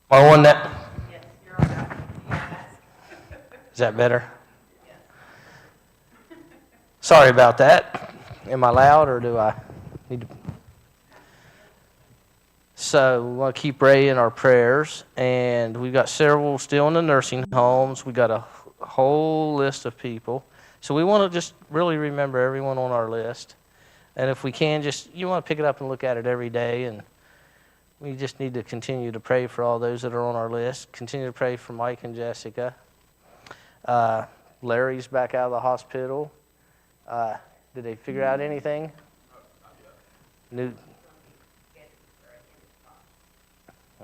Or one that. Is that better? Sorry about that. Am I loud or do I need to? So we want to keep Ray in our prayers, and we've got several still in the nursing homes. We got a whole list of people. So we want to just really remember everyone on our list. And if we can, you want to pick it up and look at it every day. And we just need to continue to pray for all those that are on our list. Continue to pray for Mike and Jessica. Larry's back out of the hospital. Did they figure out anything? New.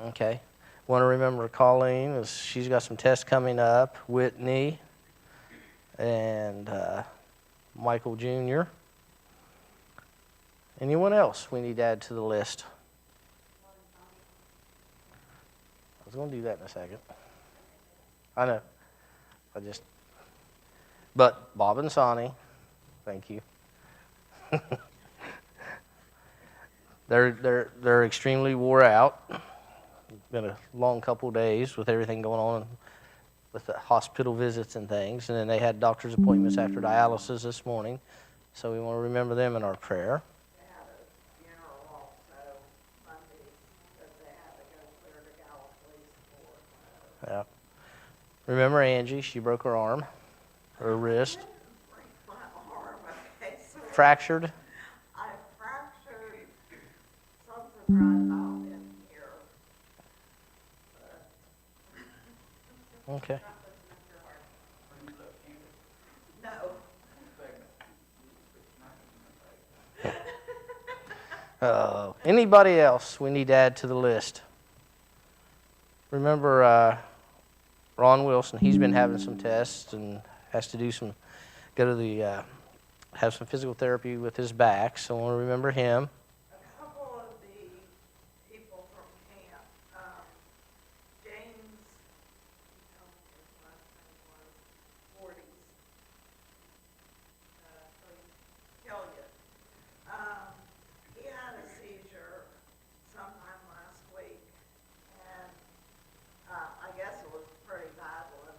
Okay. Want to remember Colleen, she's got some tests coming up. Whitney and Michael Jr. Anyone else we need to add to the list? I was going to do that in a second. I know. But Bob and Sonny, thank you. They're extremely wore out. Been a long couple of days with everything going on with the hospital visits and things, and then they had doctor's appointments after dialysis this morning, so we want to remember them in our prayer. They had a funeral also Monday that they had to go clear to Galilee for. Yeah. Remember Angie? She broke her arm, her wrist. Break my arm, okay, so Fractured. I fractured something right about in here. Okay. No. Anybody else we need to add to the list? Remember Ron Wilson, he's been having some tests and has to have some physical therapy with his back, so I want to remember him. A couple of the people from camp, James, his last name was Forties, Hilliard. He had a seizure sometime last week, and I guess it was a pretty bad one,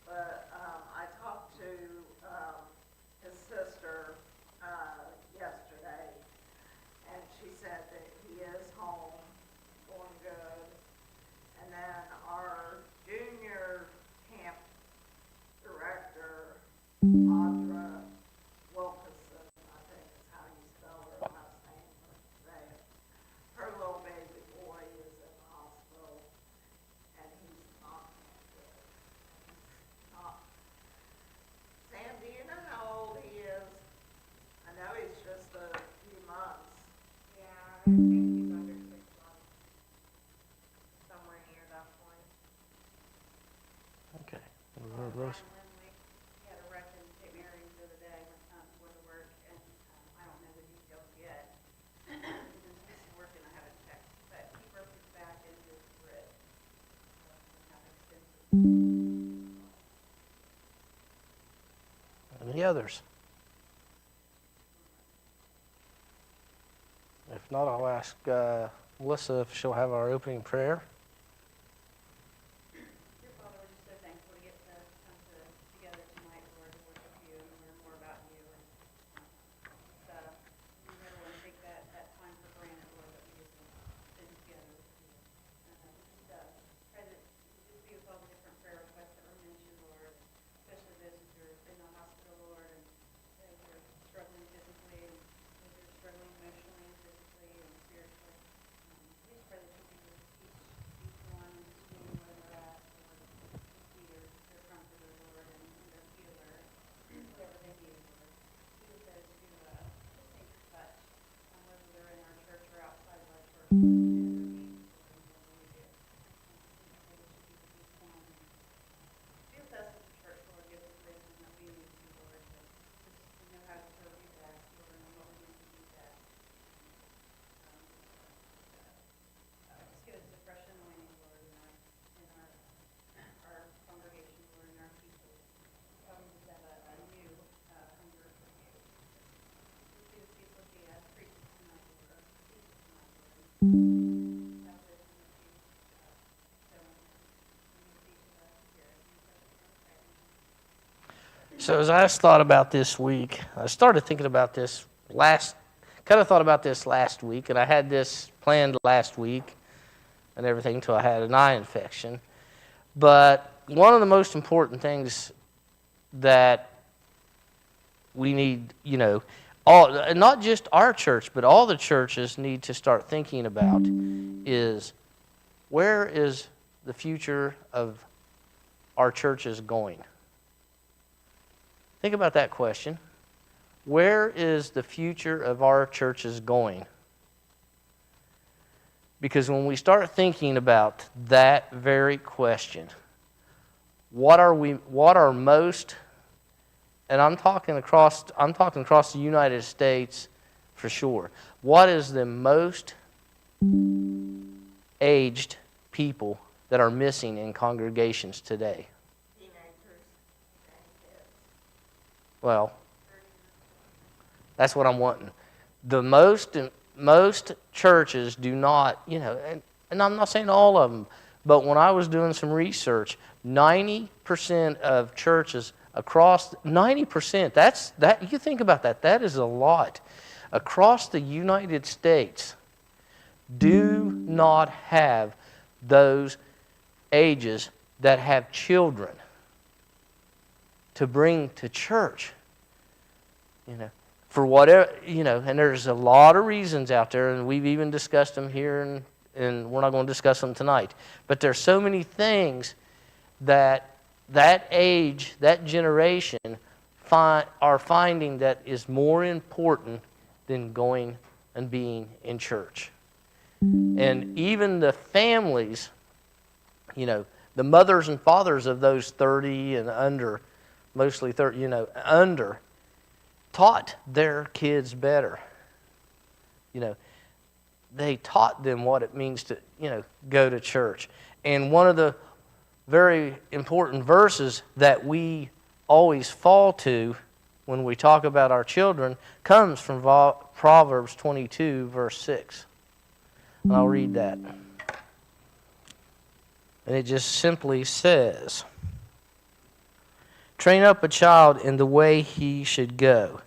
but I talked to his sister yesterday, and she said that he is home, doing good. And then our junior camp director, Audra Wilkinson, I think is how you spell her last name, her little baby boy is in the hospital, and he's not good. He's not. Sam, do you know how old he is? I know he's just a few months. Yeah, I think he's under 6 months, somewhere near that point. Okay. Rose. He had a wreck in St. Mary's the other day, my son was to work, and I don't know the details yet. He's working, I haven't checked, but he broke his back and his rib. Any others? If not, I'll ask Melissa if she'll have our opening prayer. Dear Father, we're just so thankful to get to come together tonight, Lord, to worship you and learn more about you. And we never want to take that time for granted, Lord, that we get to spend together with you. Pray that you just be with all the different prayer requests that were mentioned, Lord, especially those who are in the hospital, Lord, and those who are struggling physically, and those who are struggling emotionally and physically and spiritually. We just pray that you be with each So as I thought about this week, I started thinking about this last week, and I had this planned last week and everything until I had an eye infection. But one of the most important things that we need, not just our church, but all the churches need to start thinking about is, where is the future of our churches going? Think about that question. Where is the future of our churches going? Because when we start thinking about that very question, what are most, and I'm talking across the United States for sure, what is the most aged people that are missing in congregations today? Teenagers and kids. Well, that's what I'm wanting. The most churches do not, and I'm not saying all of them, but when I was doing some research, 90% of churches across 90%, that you think about that, that is a lot. Across the United States do not have those ages that have children to bring to church. For whatever, and there's a lot of reasons out there, and we've even discussed them here, and we're not going to discuss them tonight. But there's so many things that age, that generation are finding that is more important than going and being in church. And even the families, the mothers and fathers of those 30 and under, mostly 30, under, taught their kids better. They taught them what it means to, go to church. And one of the very important verses that we always fall to when we talk about our children comes from Proverbs 22, verse 6. And I'll read that. And it just simply says, "Train up a child in the way he should go.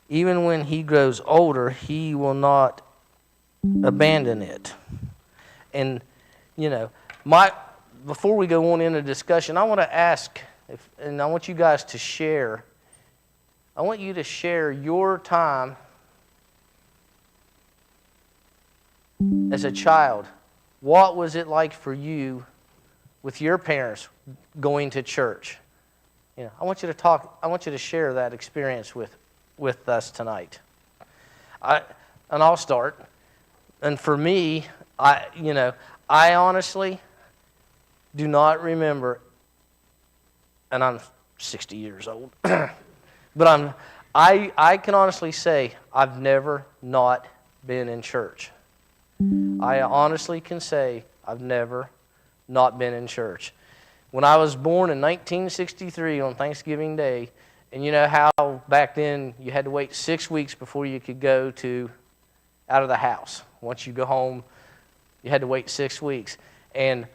Even when he grows older, he will not abandon it." And, before we go on into discussion, I want to ask, and I want you guys to share, I want you to share your time as a child. What was it like for you with your parents going to church? I want you to share that experience with us tonight. I'll start. And for me, I honestly do not remember, and I'm 60 years old, but I can honestly say I've never not been in church. I honestly can say I've never not been in church. When I was born in 1963 on Thanksgiving Day, and you know how back then you had to wait 6 weeks before you could go out of the house. Once you go home, you had to wait 6 weeks. And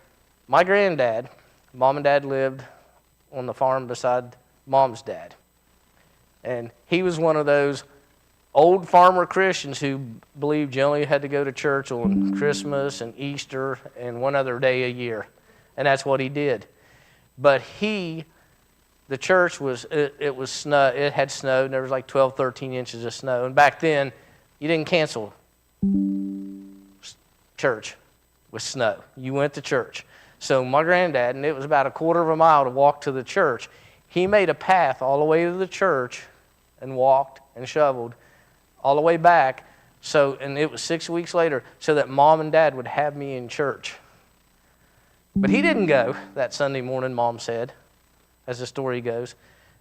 my granddad, Mom and Dad lived on the farm beside Mom's dad. And he was one of those old farmer Christians who believed you only had to go to church on Christmas and Easter and one other day a year. And that's what he did. But the church it had snowed, and there was like 12, 13 inches of snow. And back then, you didn't cancel church with snow. You went to church. So my granddad, and it was about a quarter of a mile to walk to the church, he made a path all the way to the church and walked and shoveled all the way back. And it was 6 weeks later, so that Mom and Dad would have me in church. But he didn't go that Sunday morning, Mom said, as the story goes.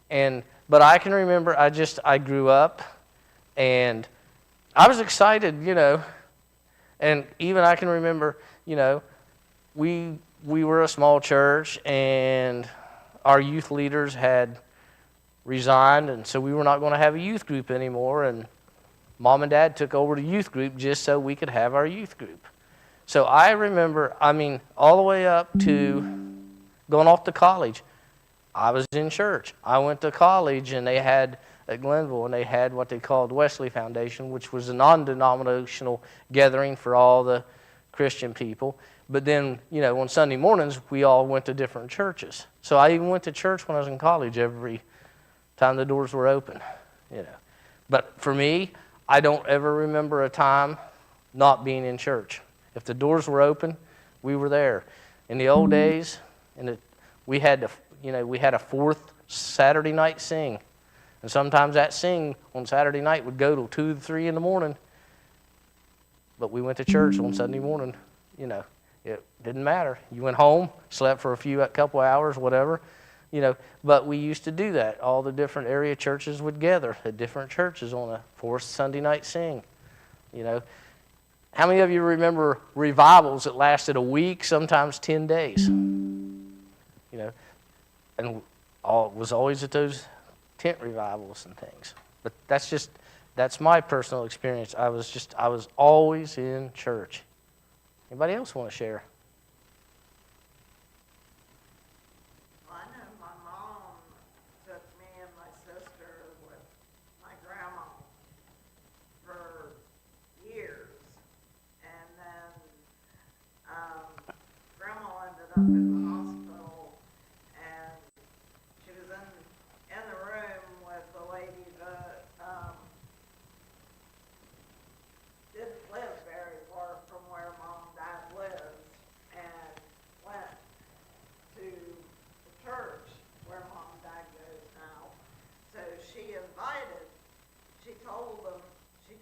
But I can remember, I grew up, and I was excited, and even I can remember, we were a small church, and our youth leaders had resigned, and so we were not going to have a youth group anymore, and Mom and Dad took over the youth group just so we could have our youth group. So I remember, all the way up to going off to college, I was in church. I went to college, and they had at Glenville, and they had what they called Wesley Foundation, which was a non-denominational gathering for all the Christian people. But then, on Sunday mornings, we all went to different churches. So I even went to church when I was in college every time the doors were open, But for me, I don't ever remember a time not being in church. If the doors were open, we were there. In the old days, we had a fourth Saturday night sing. And sometimes that sing on Saturday night would go till 2 to 3 in the morning. But we went to church on Sunday morning. It didn't matter. You went home, slept for a couple hours, whatever. But we used to do that. All the different area churches would gather at different churches on a fourth Sunday night sing. How many of you remember revivals that lasted a week, sometimes 10 days? And it was always at those tent revivals and things. But that's my personal experience. I was always in church. Anybody else want to share? Well, I know my mom took me and my sister with my grandma for years. And then grandma ended up in the hospital, and she was in the room with the lady that didn't live very far from where Mom and Dad lives, and went to the church where Mom and Dad goes now. So she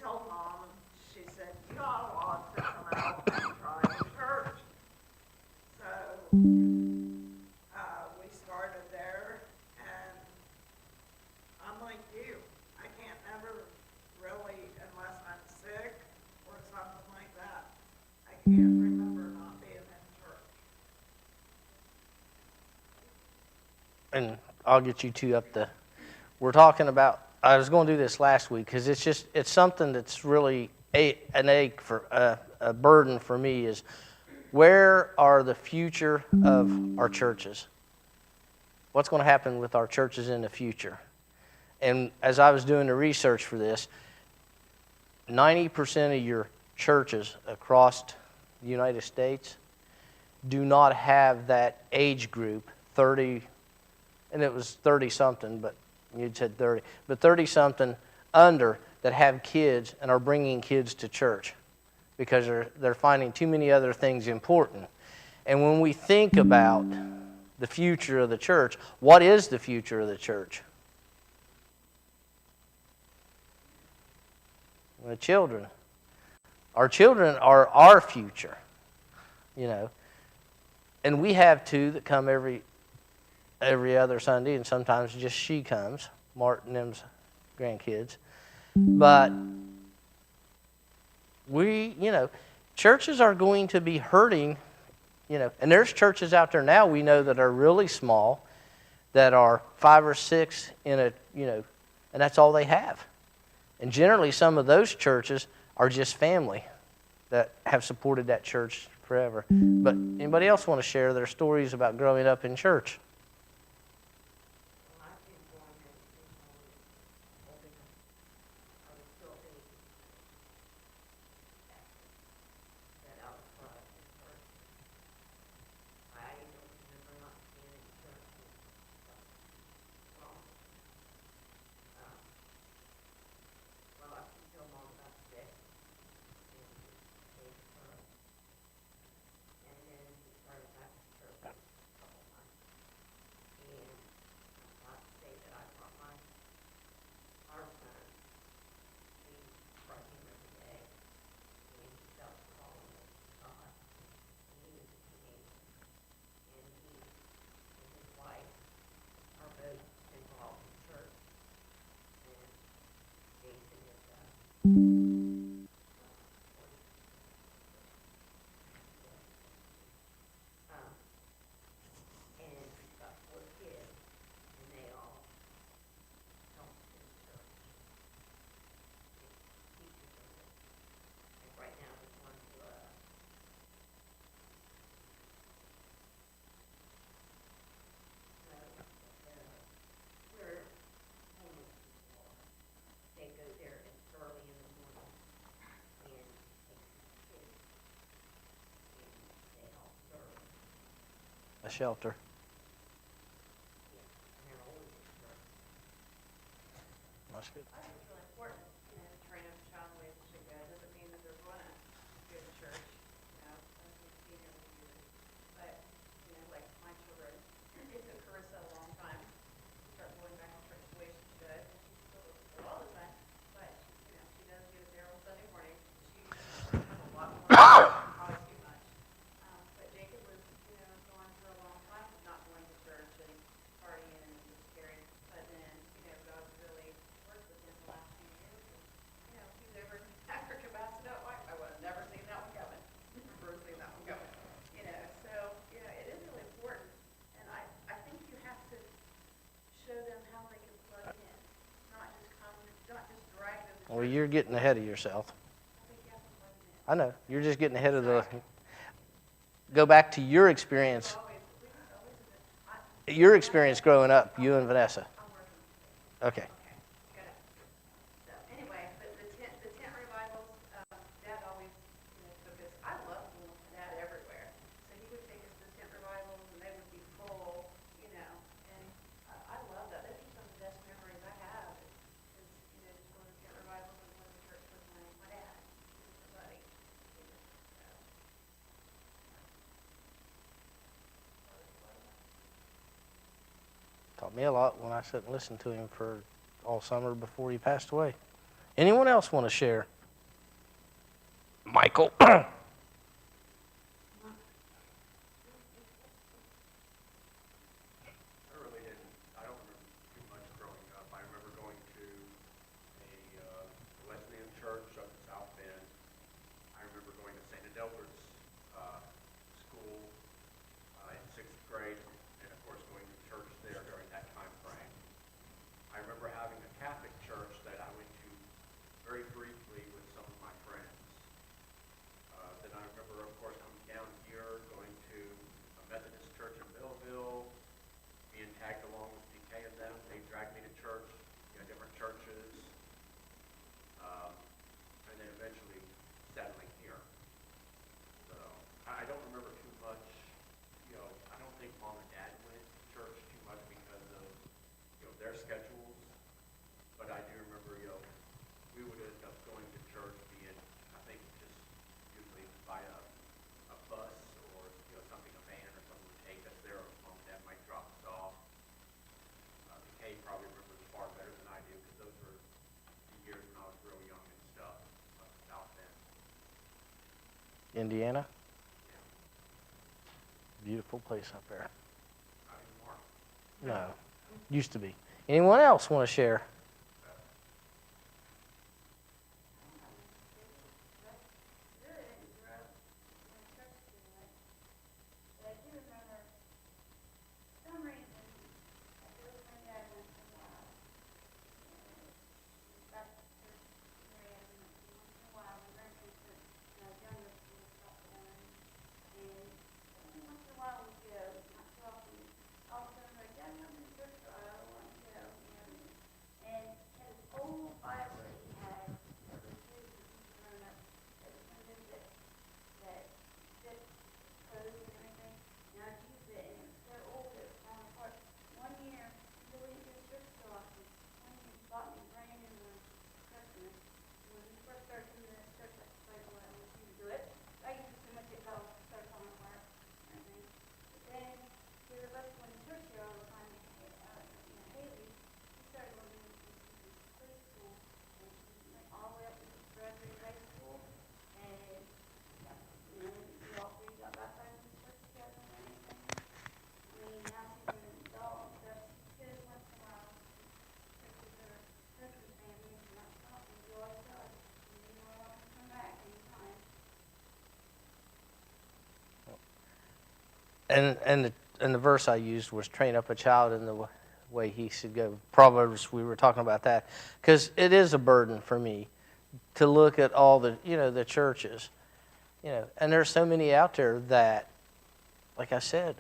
told Mom, she said, you ought to come out and try the church. So we started there, and I'm like you. I can't never really, unless I'm sick or something like that, I can't remember not being in church. And I'll get you two up we're talking about, I was going to do this last week because it's something that's really an ache for a burden for me is where are the future of our churches? What's going to happen with our churches in the future? And as I was doing the research for this, 90% of your churches across the United States do not have that age group, 30, and it was 30-something, but you'd said 30, but 30-something under that have kids and are bringing kids to church because they're finding too many other things important. And when we think about the future of the church, what is the future of the church? The children. Our children are our future, And we have two that come every other Sunday, and sometimes just she comes, Martin and them's grandkids. But churches are going to be hurting, and there's churches out there now we know that are really small, that are 5 or 6 and that's all they have. And generally some of those churches are just family that have supported that church forever. But anybody else want to share their stories about growing up in church? a shelter. That's good. I think it's really important, to train up a child the way it should go. It doesn't mean that they're going to go to church, as we've seen over the years. But, like my children, it took Carissa a long time to start going back to church the way she should. And she still doesn't go all the time, but, she does get it there on Sunday morning. She has a lot more, probably too much. But Jacob was, gone for a long time, not going to church and partying and just caring. But then, God really worked with him the last few years. And, he was over in Africa Basket. I would have never seen that one coming. Never seen that one coming. So, it is really important. And I think you have to show them how they can plug in. Not just drag them to Well, church. you're getting ahead of yourself. I think you have to plug them in. I know. You're just getting ahead of the... Go back to your experience. Your experience growing up, you and Vanessa. Okay. Good. So anyway, but the tent revivals, Dad always, took us. I love going with Dad everywhere. So he would take us to tent revivals, and they would be full, and I love that. Those are some of the best memories I have. Is just going to tent revivals and going to church with my dad, my buddy. Taught me a lot when I sat and listened to him for all summer before he passed away. Anyone else want to share? Michael. I don't remember too much growing up. I remember going to a Wesleyan church up in South Bend. I remember going to St. Adelbert's school in 6th grade, and of course going to church there during that time frame. I remember having a Catholic church that I went to very briefly with some of my friends. Then I remember, of course, coming down here, going to a Methodist church in Belleville, being tagged along with PK and them. They dragged me to church, different churches, and then eventually settling here. So I don't remember too much. I don't think Mom and Dad went to church too much because of their schedules. But I do remember, we would end up going to church being, I think, just usually by a bus or something, a van or something would take us there. Or Mom and Dad might drop us off. Kay probably remembers far better than I do because those were the years when I was real young and stuff up in South Bend. Indiana. Yeah, Beautiful place up there. not anymore. No. Used to be. Anyone else want to share? Really didn't grow up in church too much. But I do remember, for some reason, I feel like my dad once in a while. Back to church area, and once in a while, my grandparents went, when I was younger, to stop down. And every once in a while we'd go, not too often. All of a sudden, like, Dad, I'm in church, or I don't want to go, And had this old Bible that he had, that was his when he was growing up, that was one of those that fit clothes and everything. And I'd use it, and it was so old that it was falling apart. One year, he wouldn't go to church so often. One year, he bought me a brand new one for Christmas. And when we first started doing this church, I was like, well, I want you to do it. I used it so much it started falling apart and everything. But then, we were both going to church here all the time. Haley, she started going to preschool, and she went all the way up to graduate high school, and we all three got baptized in church together and everything. I mean, now she's an adult, so she goes once in a while to church with her husband's family, and not often, she always does. And you know, I can come back anytime. And the verse I used was train up a child in the way he should go. Proverbs, we were talking about that. Because it is a burden for me to look at all the, the churches. And there's so many out there that, like I said,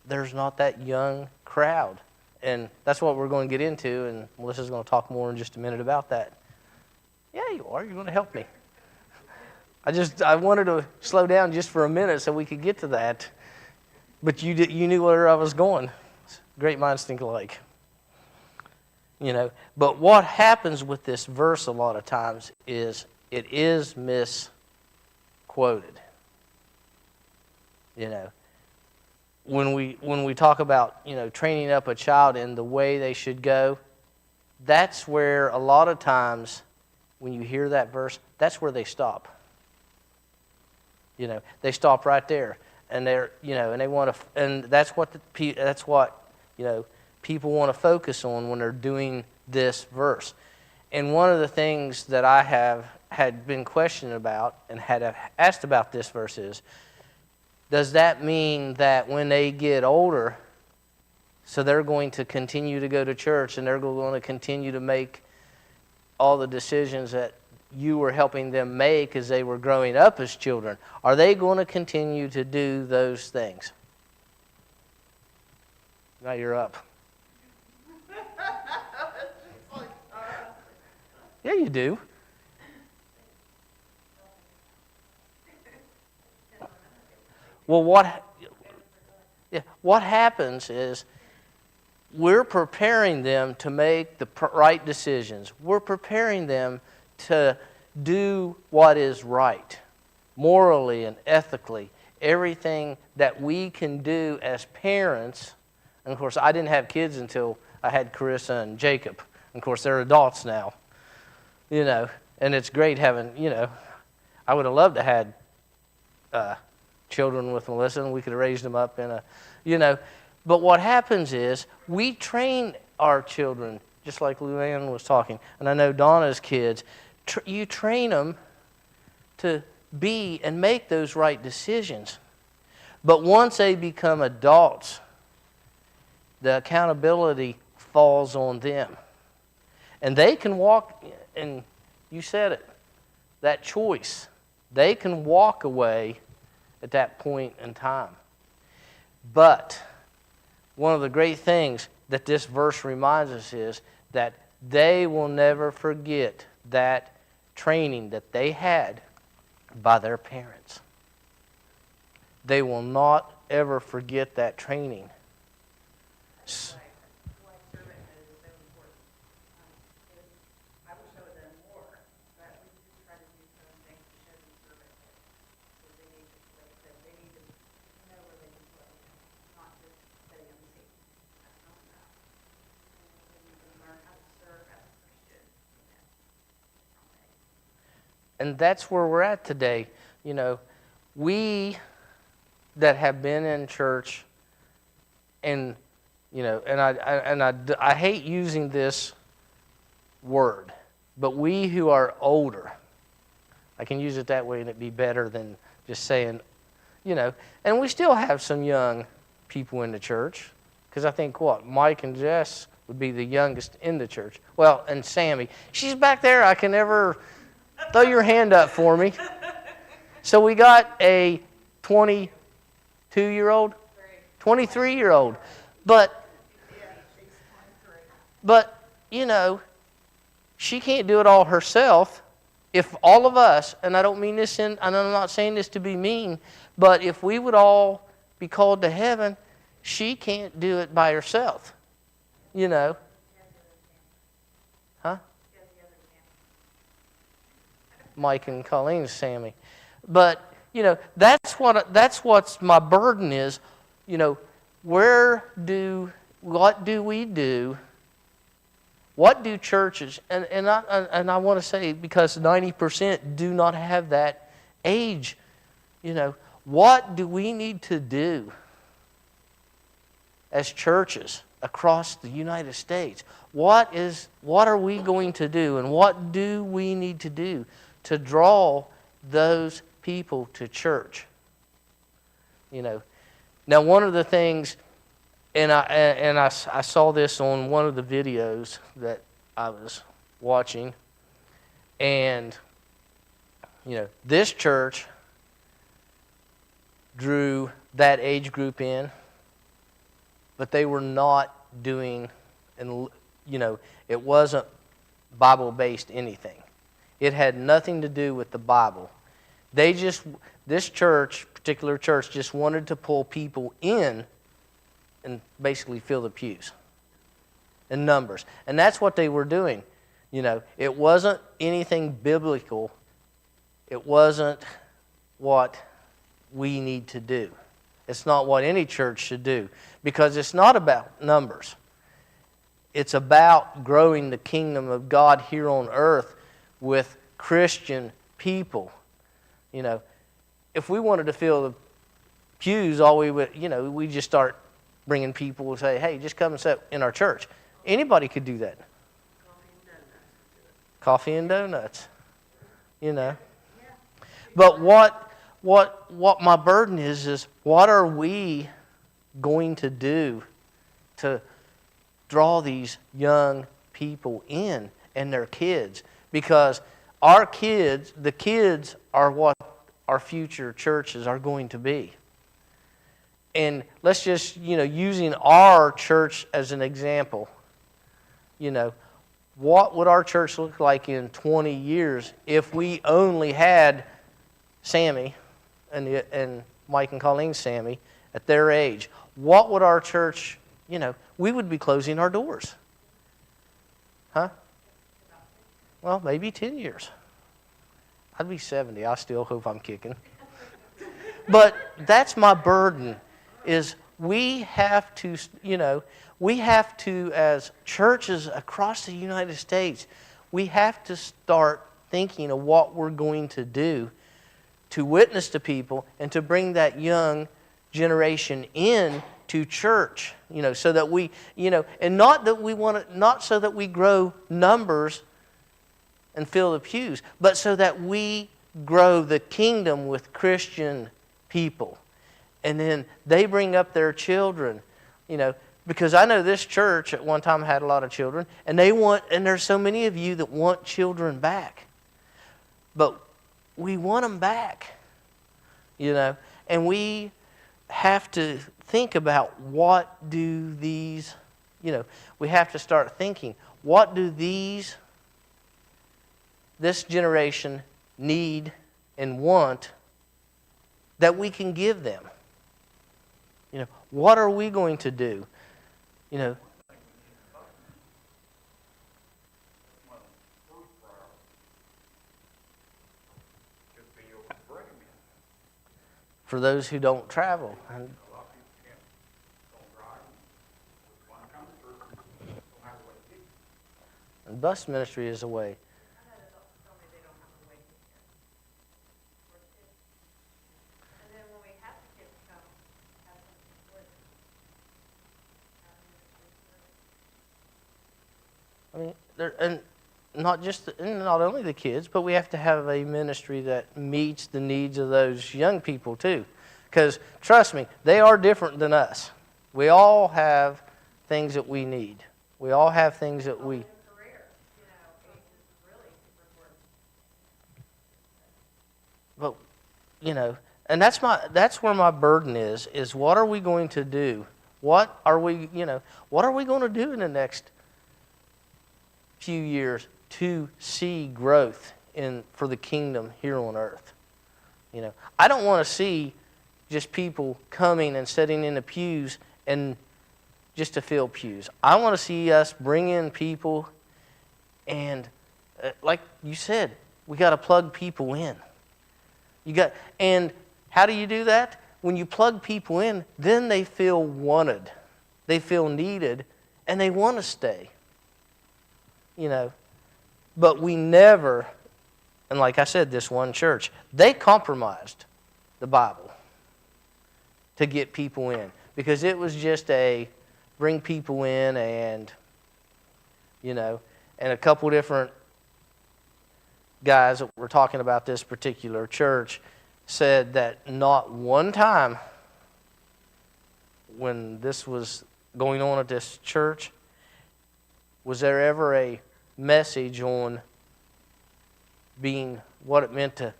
there's not that young crowd. And that's what we're going to get into, and Melissa's going to talk more in just a minute about that. Yeah, you are. You're going to help me. I wanted to slow down just for a minute so we could get to that. But you knew where I was going. Great minds think alike. But what happens with this verse a lot of times is it is misquoted. When we talk about, training up a child in the way they should go, that's where a lot of times when you hear that verse, that's where they stop. They stop right there, and and they want to, and that's what people want to focus on when they're doing this verse. And one of the things that I had been questioned about and had asked about this verse is, does that mean that when they get older, so they're going to continue to go to church and they're going to continue to make all the decisions that you were helping them make as they were growing up as children? Are they going to continue to do those things? Now you're up. Yeah, you do. Well, what happens is we're preparing them to make the right decisions. We're preparing them to do what is right, morally and ethically. Everything that we can do as parents. And of course, I didn't have kids until I had Carissa and Jacob. And of course, they're adults now. And it's great having, I would have loved to have had children with Melissa, and we could have raised them up in a, But what happens is we train our children, just like Luann was talking, and I know Donna's kids, you train them to be and make those right decisions. But once they become adults, the accountability falls on them. And they can walk, and you said it, that choice. They can walk away at that point in time. But one of the great things that this verse reminds us is that they will never forget that training that they had by their parents. They will not ever forget that training. And that's where we're at today. We that have been in church, and I hate using this word, but we who are older, I can use it that way and it'd be better than just saying, and we still have some young people in the church, because I think Mike and Jess would be the youngest in the church. Well, and Sammy, she's back there. I can never throw your hand up for me. So we got a 22-year-old, 23-year-old. But she can't do it all herself. If all of us, and I don't mean this and I'm not saying this to be mean, but if we would all be called to heaven, she can't do it by herself. Huh? Mike and Colleen's Sammy. But, that's what's my burden is, what do we do? What do churches, and I want to say, because 90% do not have that age, what do we need to do as churches across the United States? What are we going to do, and what do we need to do to draw those people to church? Now one of the things, and I saw this on one of the videos that I was watching, and this church drew that age group in, but they were not doing, and it wasn't Bible-based anything. It had nothing to do with the Bible. This church particular church just wanted to pull people in and basically fill the pews in numbers. And that's what they were doing. It wasn't anything biblical. It wasn't what we need to do. It's not what any church should do, because it's not about numbers. It's about growing the kingdom of God here on earth with Christian people. If we wanted to fill the pews, all we would, we just start bringing people and say, hey, just come and sit in our church. Anybody could do that. Coffee and donuts. But what my burden is what are we going to do to draw these young people in and their kids? Because the kids are what our future churches are going to be. And let's just, using our church as an example, what would our church look like in 20 years if we only had Sammy and Mike and Colleen Sammy at their age? What would our church, we would be closing our doors. Huh? Well, maybe 10 years. I'd be 70. I still hope I'm kicking. But that's my burden, is we have to, as churches across the United States, we have to start thinking of what we're going to do to witness to people and to bring that young generation in to church, so that we, and not so that we grow numbers and fill the pews, but so that we grow the kingdom with Christian people. And then they bring up their children, because I know this church at one time had a lot of children, and there's so many of you that want children back. But we want them back, and we have to think about what do these, we have to start thinking, what do this generation need and want that we can give them? What are we going to do? For those who don't travel. And bus ministry is a way. I mean, and not only the kids, but we have to have a ministry that meets the needs of those young people too. Because trust me, they are different than us. We all have things that we need. We all have things that we. But and that's where my burden is what are we going to do? What are we going to do in the next few years to see growth for the kingdom here on earth? I don't want to see just people coming and sitting in the pews and just to fill pews. I want to see us bring in people, and like you said, we got to plug people in. And how do you do that? When you plug people in, then they feel wanted, they feel needed, and they want to stay. But we never, and like I said, this one church, they compromised the Bible to get people in, because it was just bring people in and a couple different guys that were talking about this particular church said that not one time when this was going on at this church was there ever a message on being what it meant to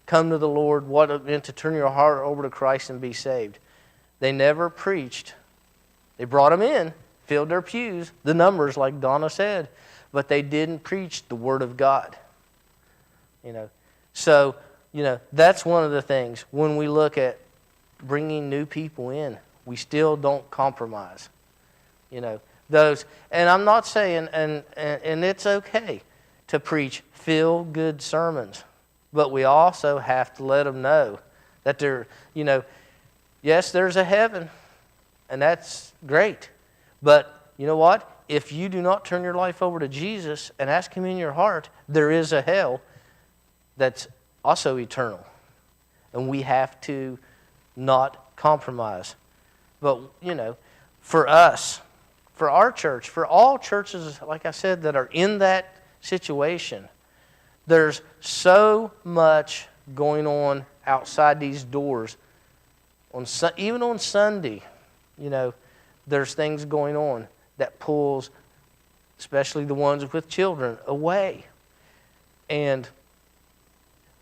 come to the Lord, what it meant to turn your heart over to Christ and be saved. They never preached. They brought them in, filled their pews, the numbers like Donna said, but they didn't preach the Word of God. So, that's one of the things when we look at bringing new people in. We still don't compromise. You know, those, and I'm not saying, and it's okay to preach feel-good sermons, but we also have to let them know that they're, you know, yes, there's a heaven, and that's great, but you know what? If you do not turn your life over to Jesus and ask Him in your heart, there is a hell that's also eternal, and we have to not compromise. But, you know, for us, for our church, for all churches, like I said, that are in that situation, there's so much going on outside these doors. Even on Sunday, you know, there's things going on that pulls, especially the ones with children, away. And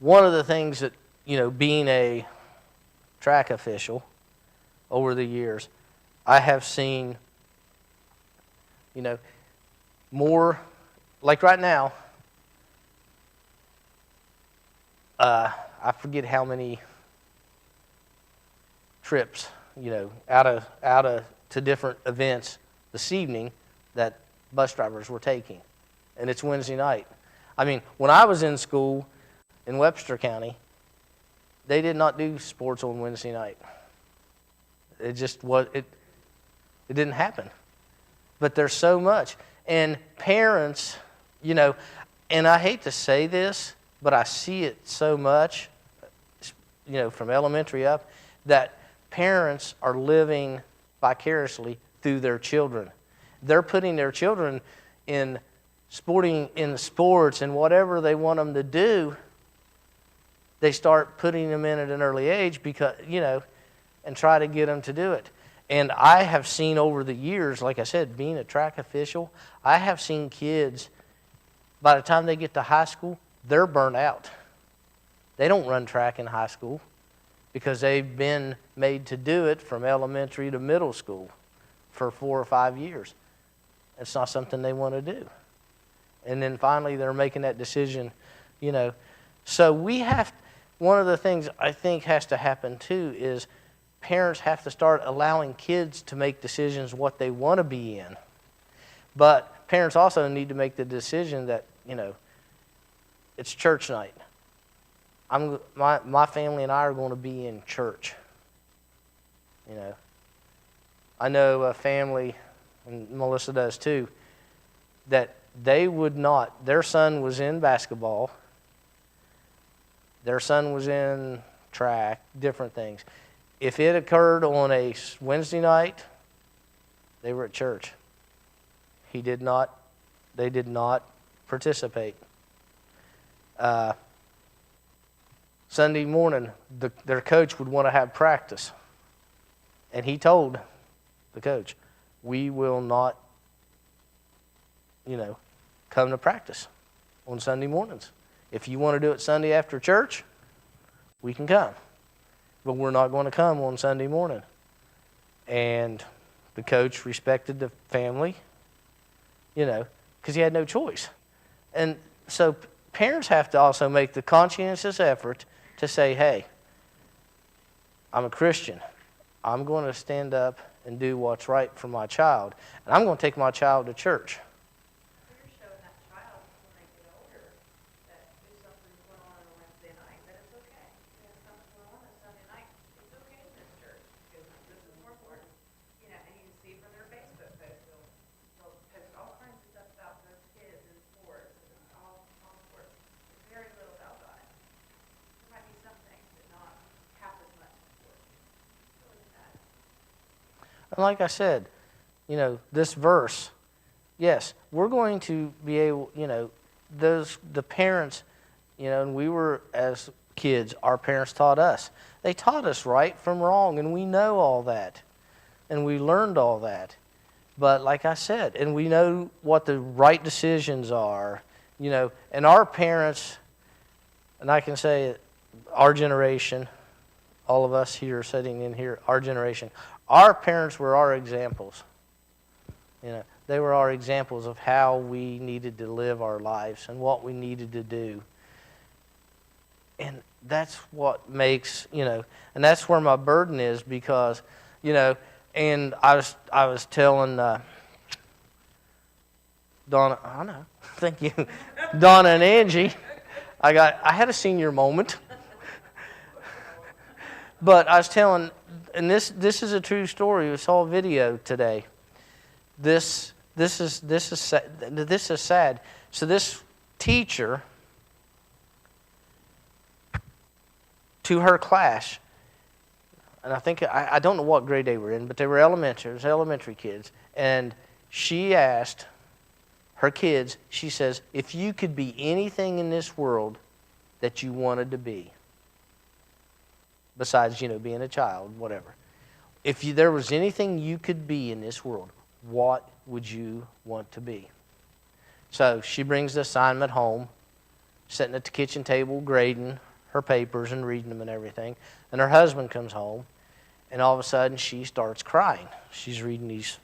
one of the things that, you know, being a track official over the years, I have seen, you know, more, like right now, I forget how many trips, you know, out of to different events this evening that bus drivers were taking. And it's Wednesday night. I mean, when I was in school in Webster County, they did not do sports on Wednesday night. It just was, it didn't happen. But there's so much. And parents, you know, and I hate to say this, but I see it so much, you know, from elementary up, that parents are living vicariously through their children. They're putting their children in sports and whatever they want them to do. They start putting them in at an early age because, you know, and try to get them to do it. And I have seen over the years, like I said, being a track official, I have seen kids, by the time they get to high school, they're burnt out. They don't run track in high school because they've been made to do it from elementary to middle school for 4 or 5 years. It's not something they want to do. And then finally they're making that decision, you know. So we have, one of the things I think has to happen too is parents have to start allowing kids to make decisions what they want to be in. But parents also need to make the decision that, you know, it's church night. My family and I are going to be in church. You know, I know a family, and Melissa does too, that they would not, their son was in basketball, their son was in track, different things. If it occurred on a Wednesday night, they were at church. They did not participate. Sunday morning, their coach would want to have practice. And he told the coach, we will not, you know, come to practice on Sunday mornings. If you want to do it Sunday after church, we can come. But we're not going to come on Sunday morning. And the coach respected the family, you know, because he had no choice. And so parents have to also make the conscientious effort to say, hey, I'm a Christian. I'm going to stand up and do what's right for my child. And I'm going to take my child to church. You're showing that child when they get older that if something's going on a Wednesday night, that it's okay. If something's going on a Sunday night, it's okay to miss church because this is more important. You know, and you can see from their Facebook posts, they'll post all kinds of stuff about their kids and sports and all sports. There's very little about it. There might be some things, but not half as much sports. It's really sad. And like I said, you know, this verse, yes, we're going to be able, you know, the parents, you know, and we were, as kids, our parents taught us. They taught us right from wrong, and we know all that. And we learned all that. But like I said, and we know what the right decisions are, you know, and our parents, and I can say our generation, all of us here sitting in here, our generation, our parents were our examples. You know, they were our examples of how we needed to live our lives and what we needed to do. And that's what makes, and that's where my burden is because, and I was telling Donna, I know, thank you, Donna and Angie, I had a senior moment, but I was telling, and this is a true story. We saw a video today. This is sad. So this teacher, to her class, and I don't know what grade they were in, but they were elementary kids, and she asked her kids, she says, if you could be anything in this world that you wanted to be, besides, being a child, whatever. If there was anything you could be in this world, what would you want to be? So she brings the assignment home, sitting at the kitchen table, grading her papers and reading them and everything. And her husband comes home, and all of a sudden she starts crying. She's reading these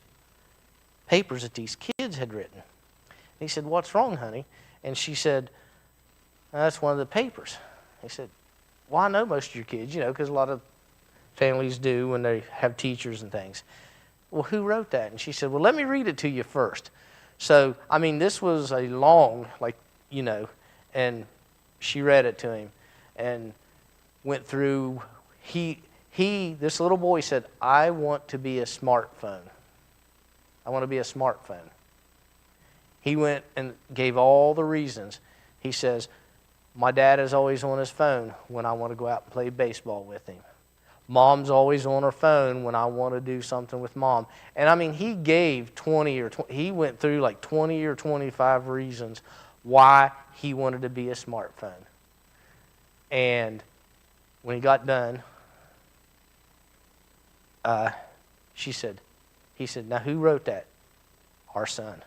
papers that these kids had written. He said, what's wrong, honey? And she said, that's one of the papers. He said, well, I know most of your kids, because a lot of families do when they have teachers and things. Well, who wrote that? And she said, well, let me read it to you first. So, this was a long, and she read it to him and went through, this little boy said, I want to be a smartphone. I want to be a smartphone. He went and gave all the reasons. He says, my dad is always on his phone when I want to go out and play baseball with him. Mom's always on her phone when I want to do something with mom. And he gave he went through like 20 or 25 reasons why he wanted to be a smartphone. And when he got done, he said, now who wrote that? Our son.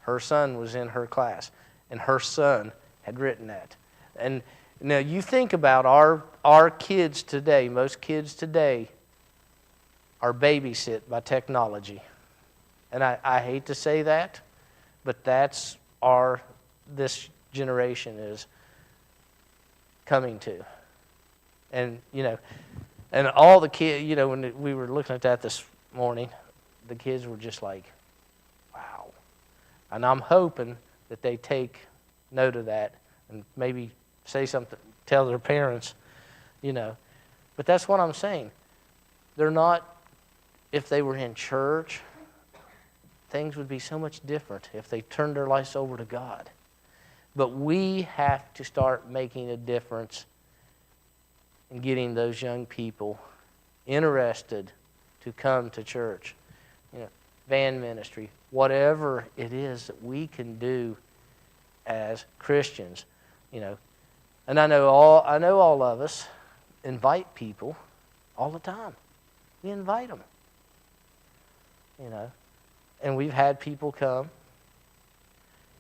Her son was in her class, and her son had written that. And now you think about our kids today, most kids today are babysit by technology. And I hate to say that, but that's this generation is coming to. And, and all the kids, when we were looking at that this morning, the kids were just like, wow. And I'm hoping that they take note of that and maybe say something, tell their parents, But that's what I'm saying. They're not, if they were in church, things would be so much different if they turned their lives over to God. But we have to start making a difference in getting those young people interested to come to church. Van ministry, whatever it is that we can do as Christians, And I know all of us invite people all the time. We invite them, And we've had people come,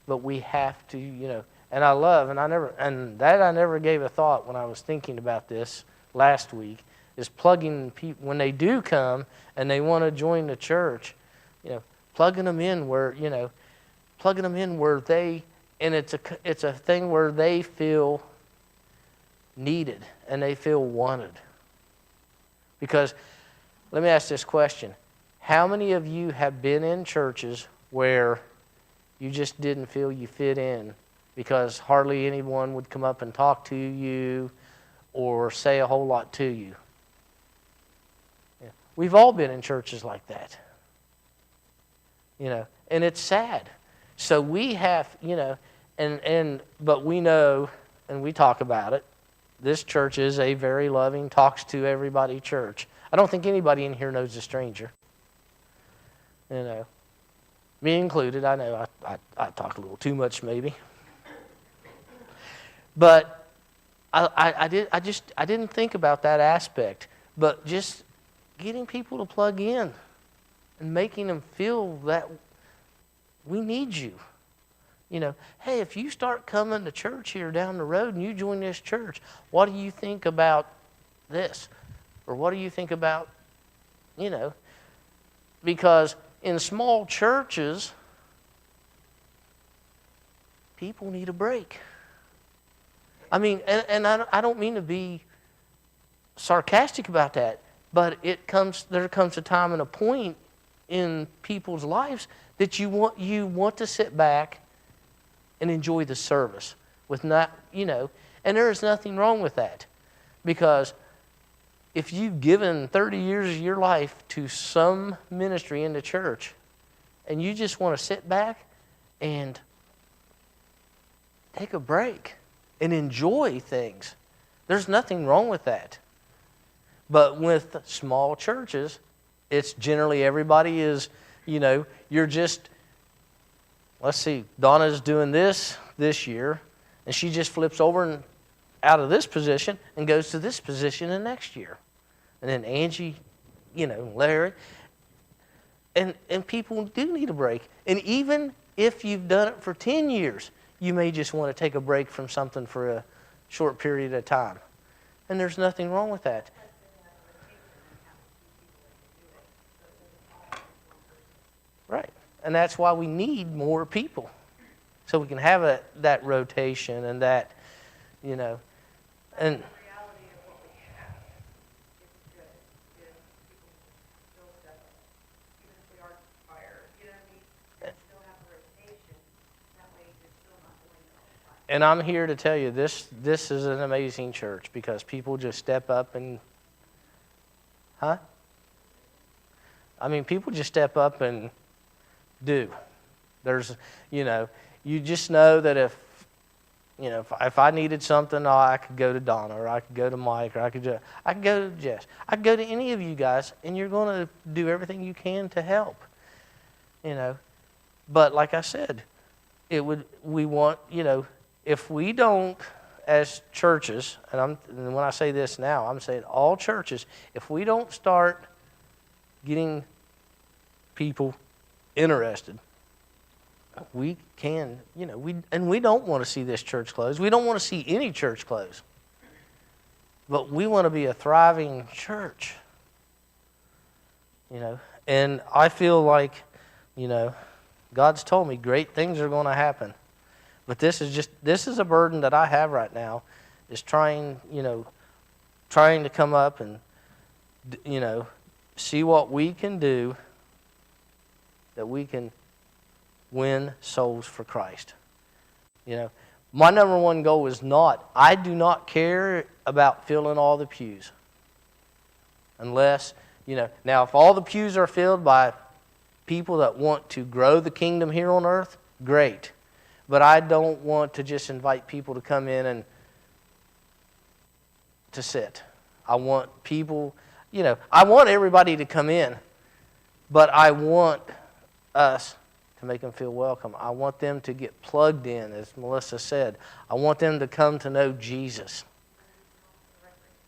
but we have to, And I never gave a thought when I was thinking about this last week, is plugging people when they do come and they want to join the church, plugging them in where they, and it's a thing where they feel needed and they feel wanted. Because let me ask this question. How many of you have been in churches where you just didn't feel you fit in because hardly anyone would come up and talk to you or say a whole lot to you? Yeah. We've all been in churches like that. And it's sad. So we have, but we know, and we talk about it, this church is a very loving, talks to everybody church. I don't think anybody in here knows a stranger. Me included. I know I talk a little too much maybe. But I didn't think about that aspect. But just getting people to plug in and making them feel that we need you. Hey, if you start coming to church here down the road and you join this church, what do you think about this? Or what do you think about, because in small churches, people need a break. I mean, and I don't mean to be sarcastic about that, but there comes a time and a point in people's lives that you want to sit back and enjoy the service with not, and there is nothing wrong with that, because if you've given 30 years of your life to some ministry in the church and you just want to sit back and take a break and enjoy things, there's nothing wrong with that. But with small churches, it's generally everybody is, you're just, let's see, Donna's doing this year, and she just flips over and out of this position and goes to this position the next year. And then Angie, Larry. And people do need a break. And even if you've done it for 10 years, you may just want to take a break from something for a short period of time. And there's nothing wrong with that. Right. And that's why we need more people. So we can have that rotation and that, and The reality of what we have is good. Is people still step up, even if we are tired. You know what I mean? And still have a rotation. That way you're still not doing it all the time. And I'm here to tell you, this is an amazing church because people just step up and, people just step up and do. There's, you just know that if I needed something, I could go to Donna, or I could go to Mike, or I could go to Jess. I could go to any of you guys, and you're going to do everything you can to help. But like I said, we want, if we don't, as churches, and when I say this now, I'm saying all churches, if we don't start getting people interested, we can, we don't want to see this church close. We don't want to see any church close. But we want to be a thriving church. And I feel like, God's told me great things are going to happen. But this is a burden that I have right now, is trying to come up and, see what we can do that we can win souls for Christ. My number one goal is I do not care about filling all the pews. Unless, now if all the pews are filled by people that want to grow the kingdom here on earth, great. But I don't want to just invite people to come in and to sit. I want people, I want everybody to come in, but I want us to make them feel welcome. I want them to get plugged in, as Melissa said. I want them to come to know Jesus.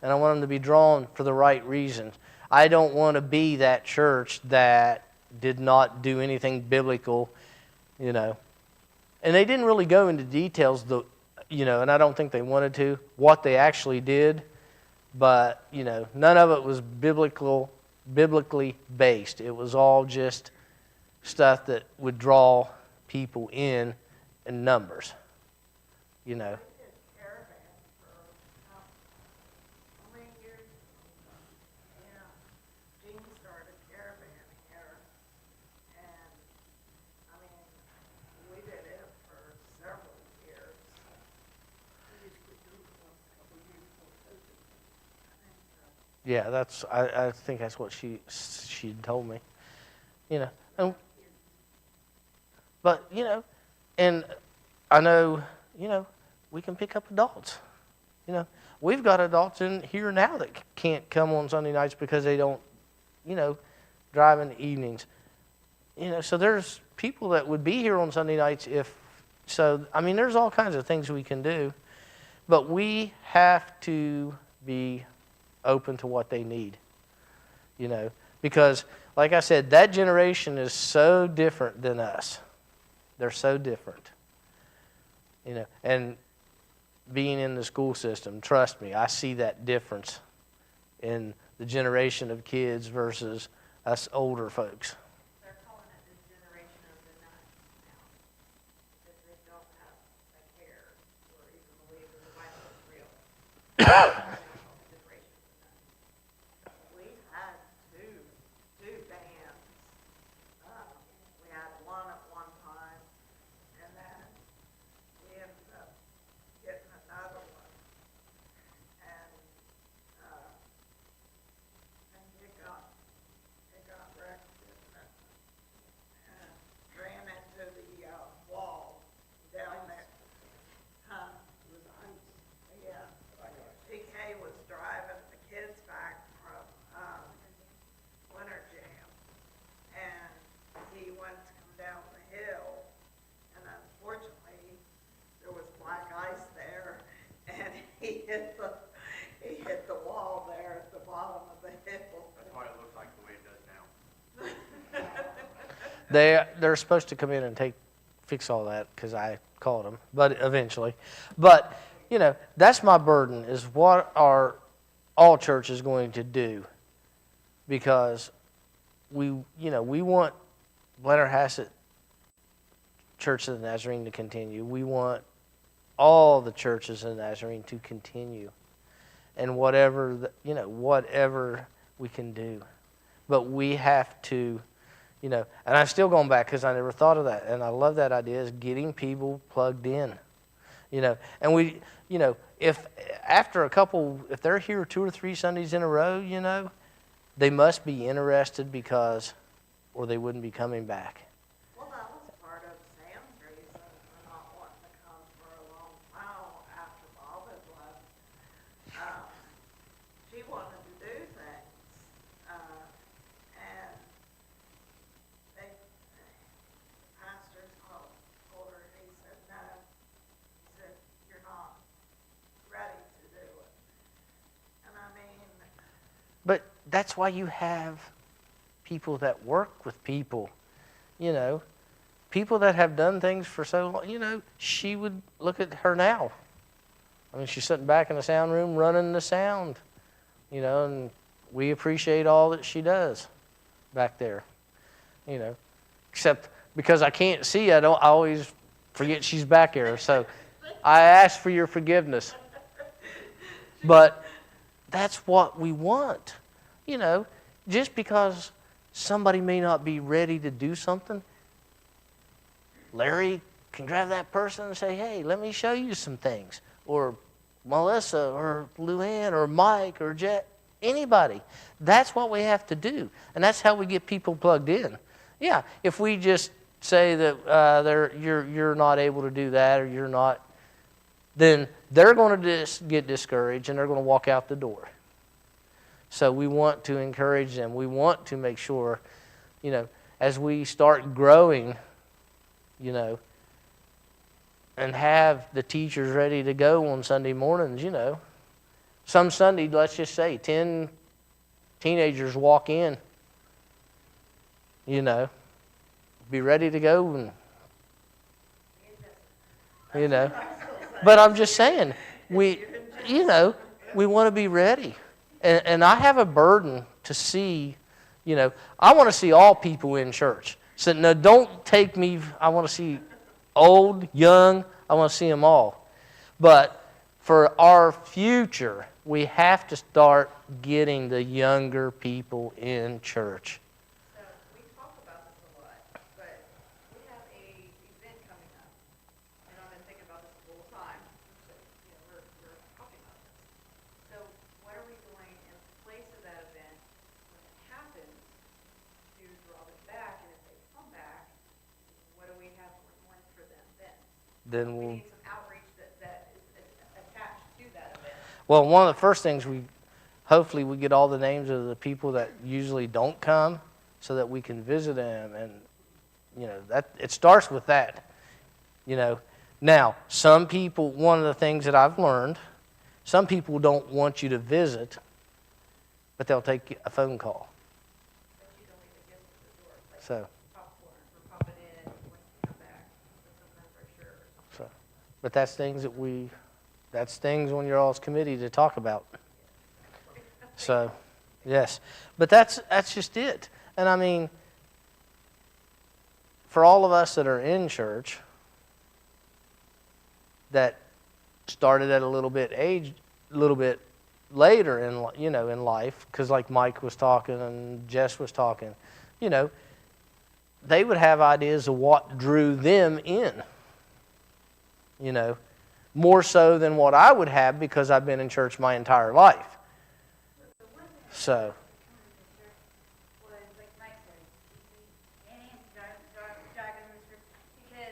And I want them to be drawn for the right reasons. I don't want to be that church that did not do anything biblical, And they didn't really go into details, and I don't think they wanted to, what they actually did. But, none of it was biblically based. It was all just stuff that would draw people in numbers, We did caravan for how many years? Yeah, Jean started caravan here, and we did it for several years. Yeah, I think that's what she told me, But, and I know, we can pick up adults. We've got adults in here now that can't come on Sunday nights because they don't, drive in the evenings. So there's people that would be here on Sunday nights there's all kinds of things we can do. But we have to be open to what they need, Because, like I said, that generation is so different than us. They're so different. And being in the school system, trust me, I see that difference in the generation of kids versus us older folks. They're calling it the generation of the nuts now, because they don't have a care or even believe in the Bible. We had two bands. We had one at one time, and then we ended up getting another one. And, and it got wrecked, didn't it? And ran into the, wall down there. Huh? It was ice. Yeah. PK was driving the kids back from, Winter Jam, and he went to come down the hill, and unfortunately, there was black ice there, and he hit the wall there at the bottom of the hill. That's why it looks like the way it does now. They're supposed to come in and fix all that because I called them, but eventually. But, you know, that's my burden is what are all churches going to do? Because we want Blennerhassett Church of the Nazarene to continue. We want all the churches of the Nazarene to continue. And whatever we can do. But we have to, and I'm still going back because I never thought of that. And I love that idea is getting people plugged in. And we, if they're here 2 or 3 Sundays in a row, they must be interested or they wouldn't be coming back. Well, that was part of Sam's reason for not wanting to come for a long while after Bob had left. She wanted to do things, and the pastor told her, he said, no, he said, you're not ready to do it. And I mean, But that's why you have people that work with people, people that have done things for so long. She would look at her now. I mean, she's sitting back in the sound room running the sound, and we appreciate all that she does back there, except because I can't see, I always forget she's back there. So I ask for your forgiveness. But that's what we want. Just because somebody may not be ready to do something, Larry can grab that person and say, hey, let me show you some things. Or Melissa or Luann or Mike or Jet, anybody. That's what we have to do. And that's how we get people plugged in. Yeah, if we just say that you're not able to do that or you're not, then they're going to get discouraged and they're going to walk out the door. So we want to encourage them. We want to make sure, as we start growing, and have the teachers ready to go on Sunday mornings, Some Sunday, let's just say, 10 teenagers walk in, be ready to go and, But I'm just saying, we want to be ready. And I have a burden to see, I want to see all people in church. So no, don't take me, I want to see old, young, I want to see them all. But for our future, we have to start getting the younger people in church. So we talk about this a lot, but we have a event coming up, and I've been thinking about this the whole time. So, we're talking about this. So what are we doing in place of that event when it happens to draw them back? And if they come back, what do we have going for them then? Then We we'll. need some outreach that is attached to that event. Well, one of the first things hopefully we get all the names of the people that usually don't come so that we can visit them. And, that it starts with that, Now, some people, one of the things that I've learned, some people don't want you to visit, but they'll take a phone call. But you don't leave a gift at the door, like So, popcorn, or pop it in when you come back, with some brochure or something. but that's things on your all's committee to talk about. So, yes. But that's just it. And I mean, for all of us that are in church that started at a little bit age, little bit later in life, because like Mike was talking and Jess was talking, they would have ideas of what drew them in, more so than what I would have because I've been in church my entire life. So.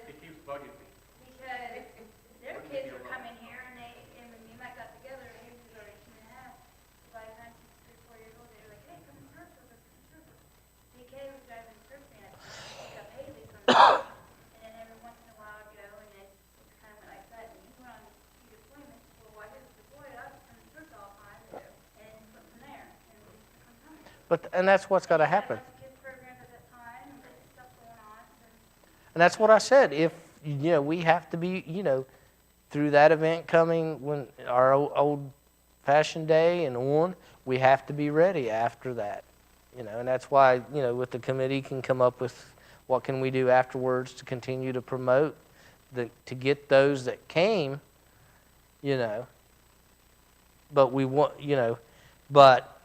It keeps bugging me. Because their kids are coming here and when you and I got together, he was already 2.5. By the time she's 3, 4 years old, they were like, hey, come to church with us, come to church with us. DK was driving the church van at the time, he picked up Haley from the church. And then every once in a while, and then it kind of went like that. And he went on key deployments. Well, while he was deployed, I was coming to church all the time. And then from there, and we used to come home. And that's what's got to happen. Lots of kids programs at that time, and stuff going on. And that's what I said. If we have to be, through that event coming when our old-fashioned day and on, we have to be ready after that. And that's why, with the committee can come up with what can we do afterwards to continue to promote, to get those that came, But we want, but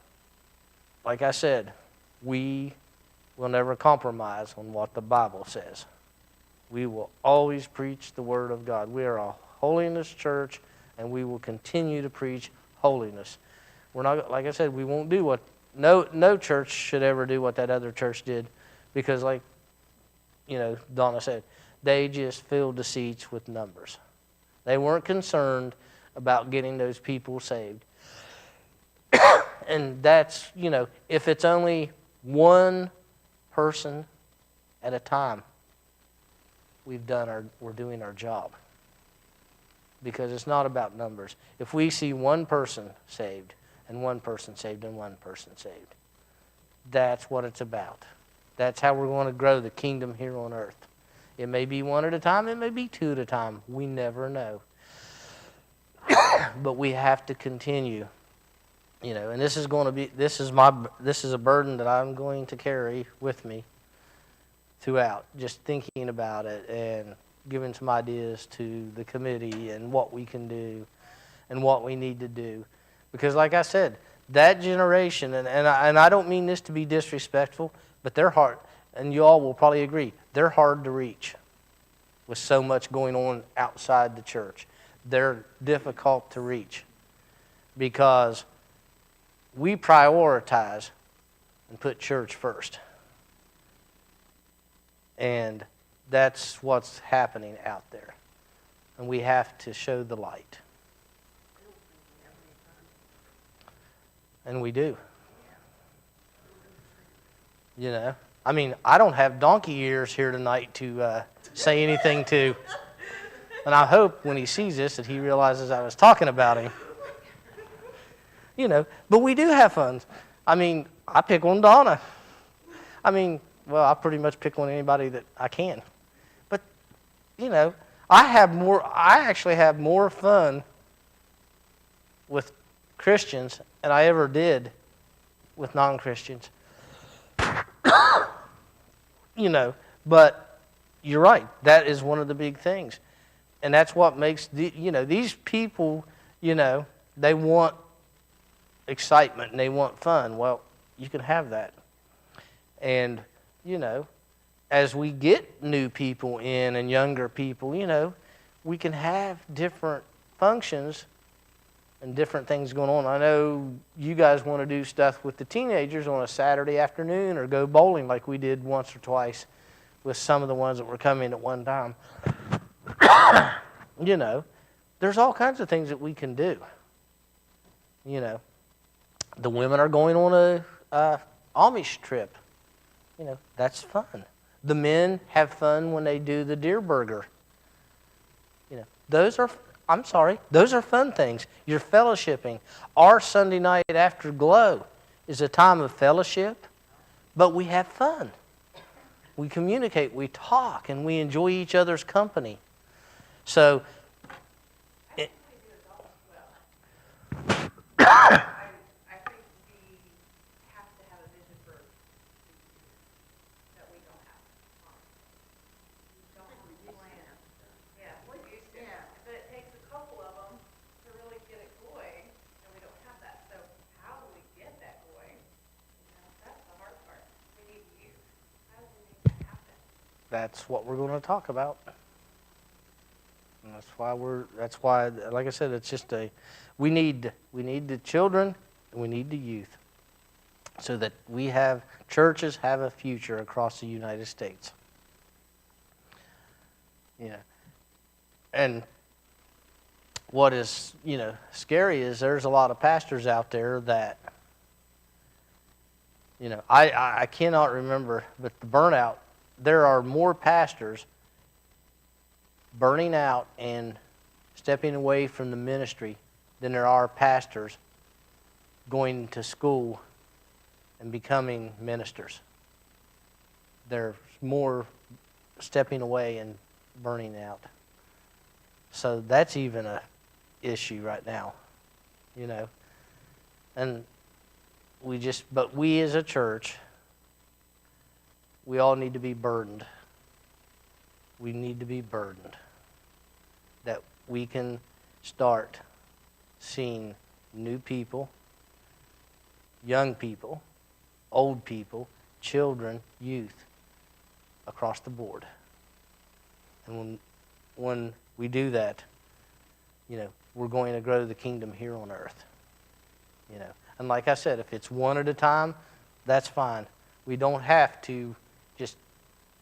like I said, we will never compromise on what the Bible says. We will always preach the Word of God. We are a holiness church, and we will continue to preach holiness. We're not, like I said, we won't do what, no church should ever do what that other church did, because like, Donna said, they just filled the seats with numbers. They weren't concerned about getting those people saved. And that's, if it's only one person at a time, we're doing our job. Because it's not about numbers. If we see one person saved, and one person saved, and one person saved, that's what it's about. That's how we're going to grow the kingdom here on earth. It may be one at a time, it may be two at a time. We never know. But we have to continue. And this is going to be, this is a burden that I'm going to carry with me throughout, just thinking about it and giving some ideas to the committee and what we can do and what we need to do. Because like I said, that generation, and I don't mean this to be disrespectful, but they're hard, and you all will probably agree, they're hard to reach with so much going on outside the church. They're difficult to reach because we prioritize and put church first. And that's what's happening out there. And we have to show the light. And we do. I don't have donkey ears here tonight to say anything to. And I hope when he sees this that he realizes I was talking about him. But we do have fun. I pick on Donna. I pretty much pick on anybody that I can. But, I actually have more fun with Christians than I ever did with non-Christians. But you're right. That is one of the big things. And that's what makes, these people, they want excitement and they want fun. Well, you can have that. And, as we get new people in and younger people, we can have different functions and different things going on. I know you guys want to do stuff with the teenagers on a Saturday afternoon or go bowling like we did once or twice with some of the ones that were coming at one time. There's all kinds of things that we can do. The women are going on a Amish trip. That's fun. The men have fun when they do the deer burger. Those are fun things. You're fellowshipping. Our Sunday night after Glow is a time of fellowship, but we have fun. We communicate, we talk, and we enjoy each other's company. So, I think we have to have a vision for that we don't have. We don't have a plan. Yeah, but it takes a couple of them to really get it going. that's what we're going to talk about. And that's why, like I said, it's just we need the children and we need the youth so that churches have a future across the United States. And what is, scary is there's a lot of pastors out there that, I cannot remember, but the burnout, there are more pastors burning out and stepping away from the ministry than there are pastors going to school and becoming ministers. There's more stepping away and burning out. So that's even a issue right now, And but we as a church, we all need to be burdened. We need to be burdened that we can start seeing new people, young people, old people, children, youth, across the board. And when we do that, we're going to grow the kingdom here on earth. And like I said, if it's one at a time, that's fine. We don't have to just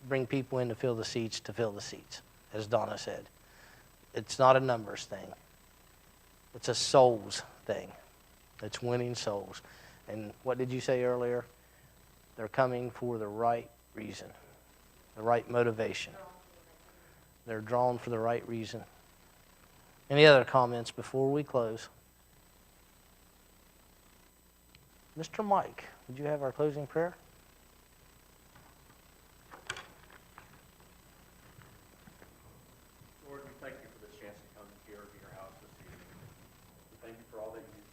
bring people in to fill the seats, as Donna said. It's not a numbers thing. It's a souls thing. It's winning souls. And what did you say earlier? They're coming for the right reason, the right motivation. They're drawn for the right reason. Any other comments before we close? Mr. Mike, would you have our closing prayer? Lord, we thank you for this chance to come here to your house this evening. We thank you for all that you